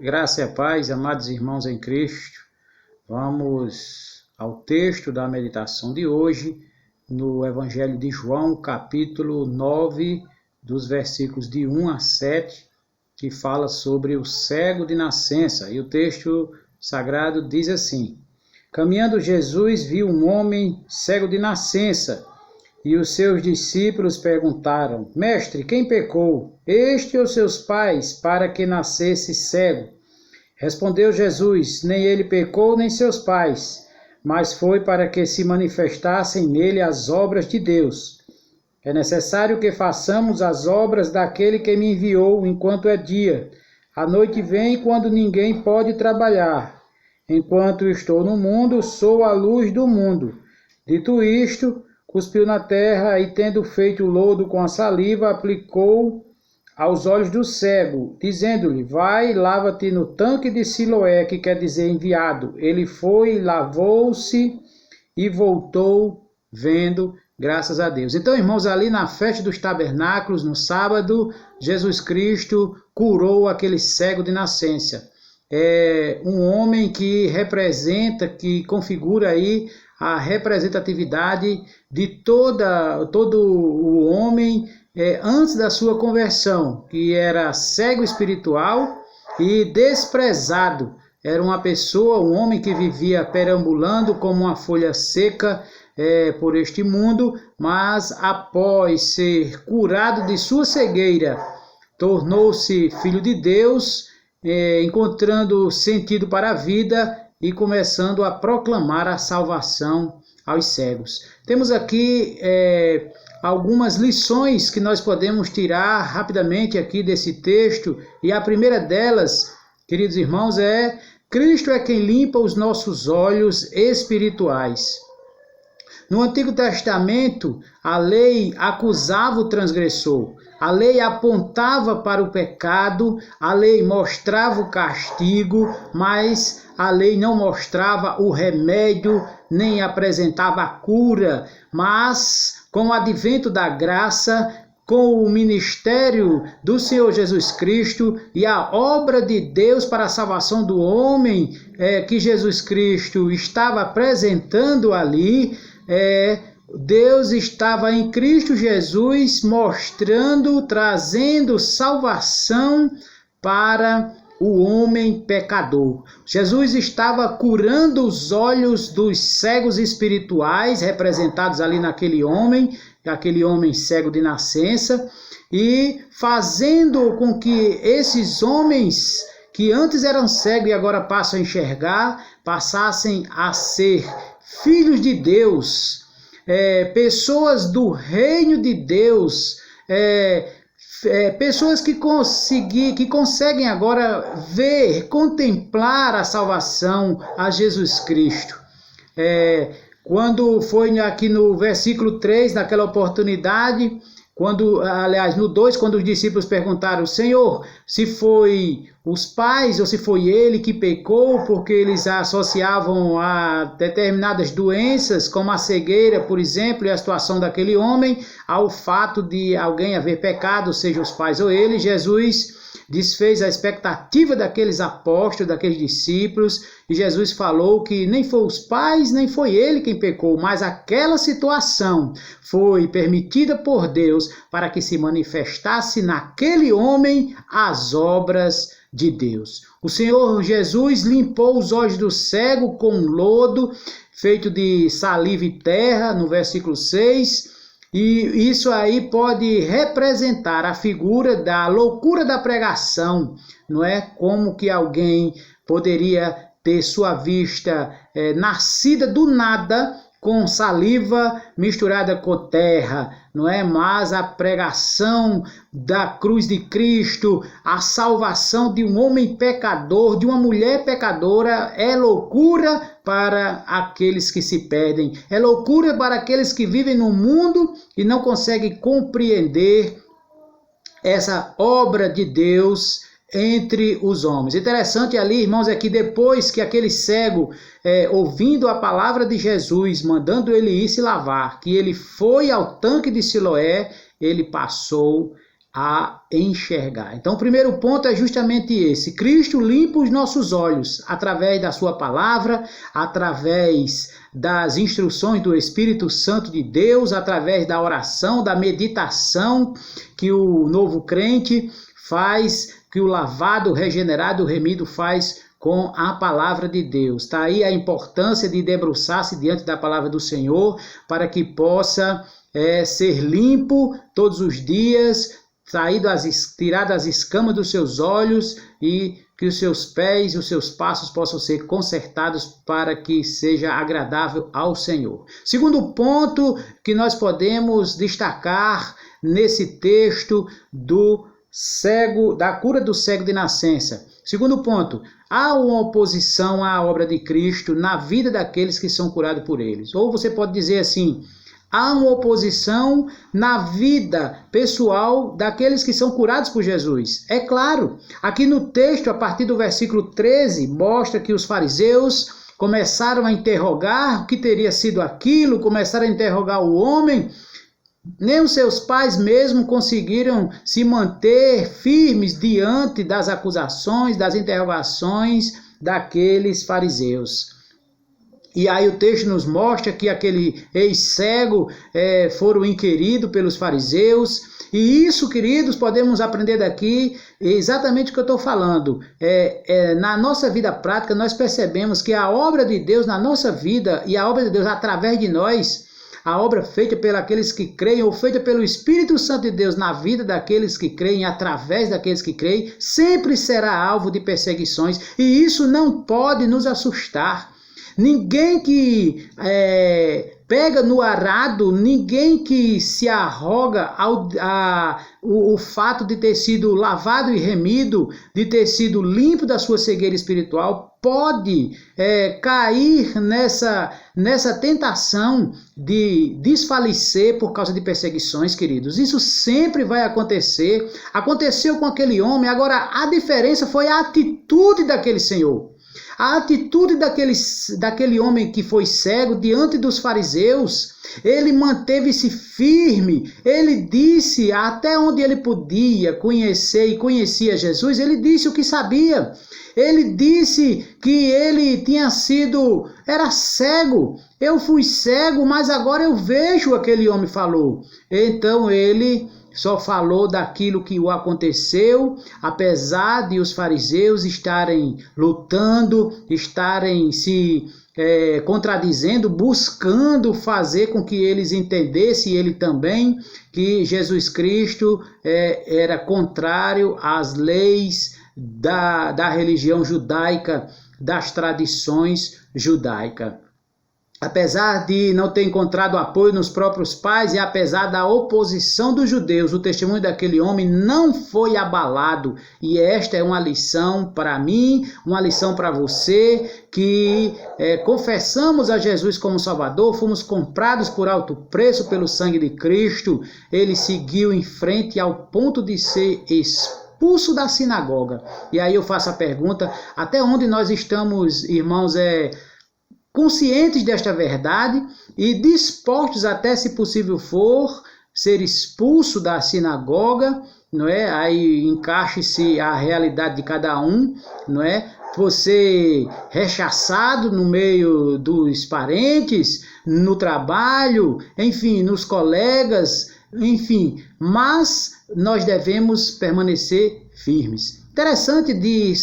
Graça e a paz, amados irmãos em Cristo. Vamos ao texto da meditação de hoje, no Evangelho de João, capítulo 9, dos versículos de 1 a 7, que fala sobre o cego de nascença. E o texto sagrado diz assim: Caminhando Jesus viu um homem cego de nascença, e os seus discípulos perguntaram: Mestre, quem pecou, este ou seus pais, para que nascesse cego? Respondeu Jesus: Nem ele pecou, nem seus pais, mas foi para que se manifestassem nele as obras de Deus. É necessário que façamos as obras daquele que me enviou enquanto é dia. A noite vem quando ninguém pode trabalhar. Enquanto estou no mundo, sou a luz do mundo. Dito isto, cuspiu na terra e, tendo feito lodo com a saliva, aplicou aos olhos do cego, dizendo-lhe: Vai, lava-te no tanque de Siloé, que quer dizer enviado. Ele foi, lavou-se e voltou vendo, graças a Deus. Então, irmãos, ali na festa dos tabernáculos, no sábado, Jesus Cristo curou aquele cego de nascença. É um homem que representa, que configura aí a representatividade de todo o homem antes da sua conversão, que era cego espiritual e desprezado. Era uma pessoa, um homem que vivia perambulando como uma folha seca por este mundo, mas após ser curado de sua cegueira, tornou-se filho de Deus, encontrando sentido para a vida e começando a proclamar a salvação aos cegos. Temos aqui algumas lições que nós podemos tirar rapidamente aqui desse texto, e a primeira delas, queridos irmãos, Cristo é quem limpa os nossos olhos espirituais. No Antigo Testamento, a lei acusava o transgressor, a lei apontava para o pecado, a lei mostrava o castigo, mas a lei não mostrava o remédio, nem apresentava a cura. Mas, com o advento da graça, com o ministério do Senhor Jesus Cristo e a obra de Deus para a salvação do homem, que Jesus Cristo estava apresentando ali, Deus estava em Cristo Jesus mostrando, trazendo salvação para o homem pecador. Jesus estava curando os olhos dos cegos espirituais, representados ali naquele homem cego de nascença, e fazendo com que esses homens que antes eram cegos e agora passam a enxergar, passassem a ser filhos de Deus, pessoas do reino de Deus, pessoas que conseguem agora ver, contemplar a salvação a Jesus Cristo. Quando foi aqui no versículo 3, naquela oportunidade, no 2, quando os discípulos perguntaram: Senhor, se foi os pais ou se foi ele que pecou, porque eles associavam a determinadas doenças, como a cegueira, por exemplo, e a situação daquele homem, ao fato de alguém haver pecado, seja os pais ou ele. Jesus desfez a expectativa daqueles apóstolos, daqueles discípulos, e Jesus falou que nem foi os pais, nem foi ele quem pecou, mas aquela situação foi permitida por Deus para que se manifestasse naquele homem as obras de Deus. O Senhor Jesus limpou os olhos do cego com lodo feito de saliva e terra, no versículo 6, e isso aí pode representar a figura da loucura da pregação, não é? Como que alguém poderia ter sua vista nascida do nada, com saliva misturada com terra, não é? Mas a pregação da cruz de Cristo, a salvação de um homem pecador, de uma mulher pecadora, é loucura para aqueles que se perdem, é loucura para aqueles que vivem no mundo e não conseguem compreender essa obra de Deus entre os homens. Interessante ali, irmãos, é que depois que aquele cego, ouvindo a palavra de Jesus, mandando ele ir se lavar, que ele foi ao tanque de Siloé, ele passou a enxergar. Então, o primeiro ponto é justamente esse. Cristo limpa os nossos olhos através da sua palavra, através das instruções do Espírito Santo de Deus, através da oração, da meditação que o novo crente faz, que o lavado, o regenerado, o remido faz com a palavra de Deus. Está aí a importância de debruçar-se diante da palavra do Senhor para que possa ser limpo todos os dias, tirar das escamas dos seus olhos e que os seus pés e os seus passos possam ser consertados para que seja agradável ao Senhor. Segundo ponto que nós podemos destacar nesse texto do cego, da cura do cego de nascença. Segundo ponto, há uma oposição à obra de Cristo na vida daqueles que são curados por eles. Ou você pode dizer assim, há uma oposição na vida pessoal daqueles que são curados por Jesus. É claro, aqui no texto, a partir do versículo 13, mostra que os fariseus começaram a interrogar o que teria sido aquilo, começaram a interrogar o homem. Nem os seus pais mesmo conseguiram se manter firmes diante das acusações, das interrogações daqueles fariseus. E aí o texto nos mostra que aquele ex-cego foram inquiridos pelos fariseus. E isso, queridos, podemos aprender daqui exatamente o que eu estou falando. Na nossa vida prática, nós percebemos que a obra de Deus na nossa vida e a obra de Deus através de nós, a obra feita pelos que creem ou feita pelo Espírito Santo de Deus na vida daqueles que creem, através daqueles que creem, sempre será alvo de perseguições. E isso não pode nos assustar. Ninguém que pega no arado, ninguém que se arroga o fato de ter sido lavado e remido, de ter sido limpo da sua cegueira espiritual, pode cair nessa tentação de desfalecer por causa de perseguições, queridos. Isso sempre vai acontecer. Aconteceu com aquele homem, agora a diferença foi a atitude daquele senhor. A atitude daquele homem que foi cego diante dos fariseus, ele manteve-se firme, ele disse até onde ele podia conhecer e conhecia Jesus, ele disse o que sabia, ele disse que ele era cego, eu fui cego, mas agora eu vejo, aquele homem falou. Então ele só falou daquilo que o aconteceu, apesar de os fariseus estarem lutando, estarem se contradizendo, buscando fazer com que eles entendessem, ele também, que Jesus Cristo era contrário às leis da religião judaica, das tradições judaicas. Apesar de não ter encontrado apoio nos próprios pais e apesar da oposição dos judeus, o testemunho daquele homem não foi abalado. E esta é uma lição para mim, uma lição para você, que confessamos a Jesus como Salvador, fomos comprados por alto preço pelo sangue de Cristo. Ele seguiu em frente ao ponto de ser expulso da sinagoga. E aí eu faço a pergunta, até onde nós estamos, irmãos, conscientes desta verdade e dispostos até, se possível for, ser expulso da sinagoga, não é? Aí encaixe-se a realidade de cada um, não é? Você rechaçado no meio dos parentes, no trabalho, enfim, nos colegas, enfim, mas nós devemos permanecer firmes. Interessante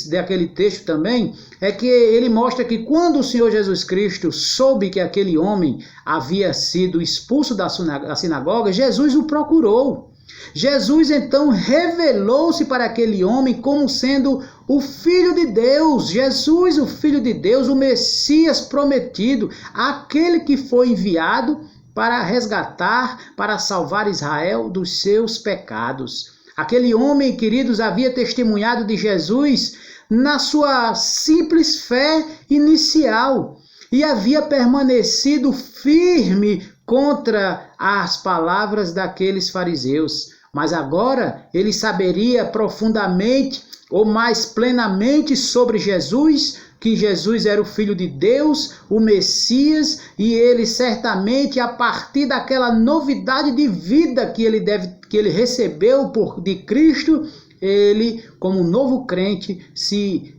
daquele texto também é que ele mostra que quando o Senhor Jesus Cristo soube que aquele homem havia sido expulso da sinagoga, Jesus o procurou. Jesus então revelou-se para aquele homem como sendo o Filho de Deus, Jesus, o Filho de Deus, o Messias prometido, aquele que foi enviado para resgatar, para salvar Israel dos seus pecados. Aquele homem, queridos, havia testemunhado de Jesus na sua simples fé inicial e havia permanecido firme contra as palavras daqueles fariseus. mas agora ele saberia profundamente ou mais plenamente sobre Jesus, que Jesus era o Filho de Deus, o Messias, e ele certamente, a partir daquela novidade de vida que ele recebeu de Cristo, ele, como novo crente, se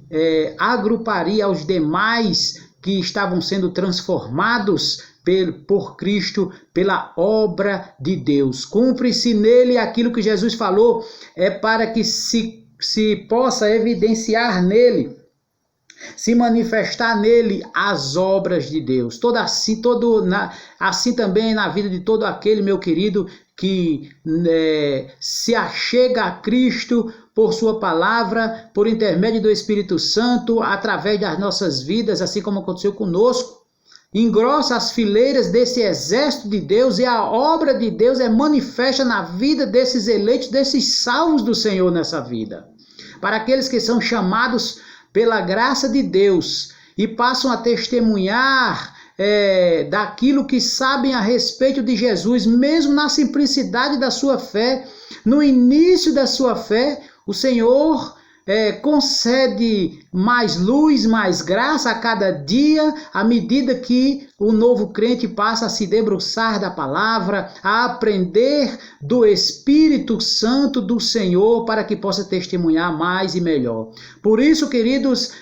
agruparia aos demais que estavam sendo transformados por Cristo, pela obra de Deus. Cumpre-se nele aquilo que Jesus falou, para que se possa evidenciar nele, se manifestar nele as obras de Deus. Assim também na vida de todo aquele, meu querido, que se achega a Cristo por sua palavra, por intermédio do Espírito Santo, através das nossas vidas, assim como aconteceu conosco. Engrossa as fileiras desse exército de Deus, e a obra de Deus é manifesta na vida desses eleitos, desses salvos do Senhor nessa vida. Para aqueles que são chamados pela graça de Deus e passam a testemunhar daquilo que sabem a respeito de Jesus, mesmo na simplicidade da sua fé, no início da sua fé, o Senhor concede mais luz, mais graça a cada dia, à medida que o novo crente passa a se debruçar da palavra, a aprender do Espírito Santo do Senhor, para que possa testemunhar mais e melhor. Por isso, queridos,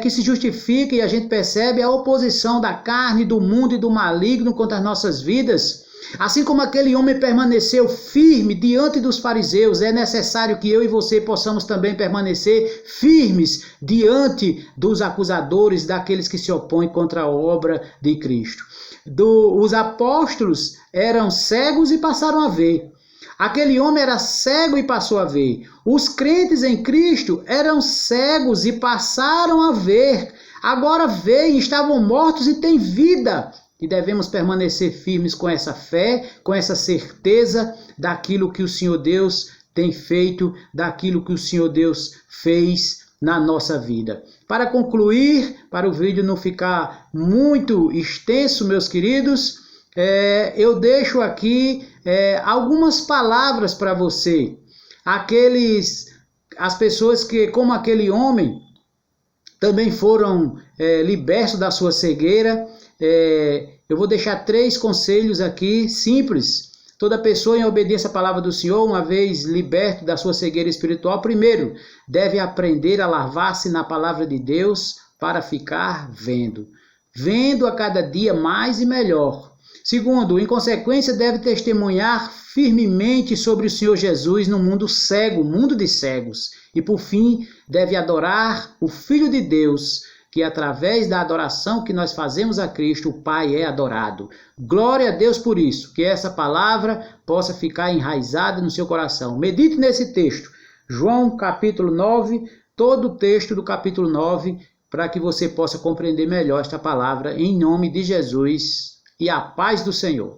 que se justifica, e a gente percebe a oposição da carne, do mundo e do maligno contra as nossas vidas. Assim como aquele homem permaneceu firme diante dos fariseus, é necessário que eu e você possamos também permanecer firmes diante dos acusadores, daqueles que se opõem contra a obra de Cristo. Os apóstolos eram cegos e passaram a ver. Aquele homem era cego e passou a ver. Os crentes em Cristo eram cegos e passaram a ver. Agora veem, estavam mortos e têm vida. E devemos permanecer firmes com essa fé, com essa certeza daquilo que o Senhor Deus tem feito, daquilo que o Senhor Deus fez na nossa vida. Para concluir, para o vídeo não ficar muito extenso, meus queridos, eu deixo aqui algumas palavras para você. As pessoas que, como aquele homem, também foram libertos da sua cegueira. Eu vou deixar 3 conselhos aqui, simples. Toda pessoa em obediência à palavra do Senhor, uma vez liberto da sua cegueira espiritual, primeiro, deve aprender a lavar-se na palavra de Deus para ficar vendo. Vendo a cada dia mais e melhor. Segundo, em consequência, deve testemunhar firmemente sobre o Senhor Jesus no mundo cego, mundo de cegos. E por fim, deve adorar o Filho de Deus, que através da adoração que nós fazemos a Cristo, o Pai é adorado. Glória a Deus por isso, que essa palavra possa ficar enraizada no seu coração. Medite nesse texto, João capítulo 9, todo o texto do capítulo 9, para que você possa compreender melhor esta palavra, em nome de Jesus, e a paz do Senhor.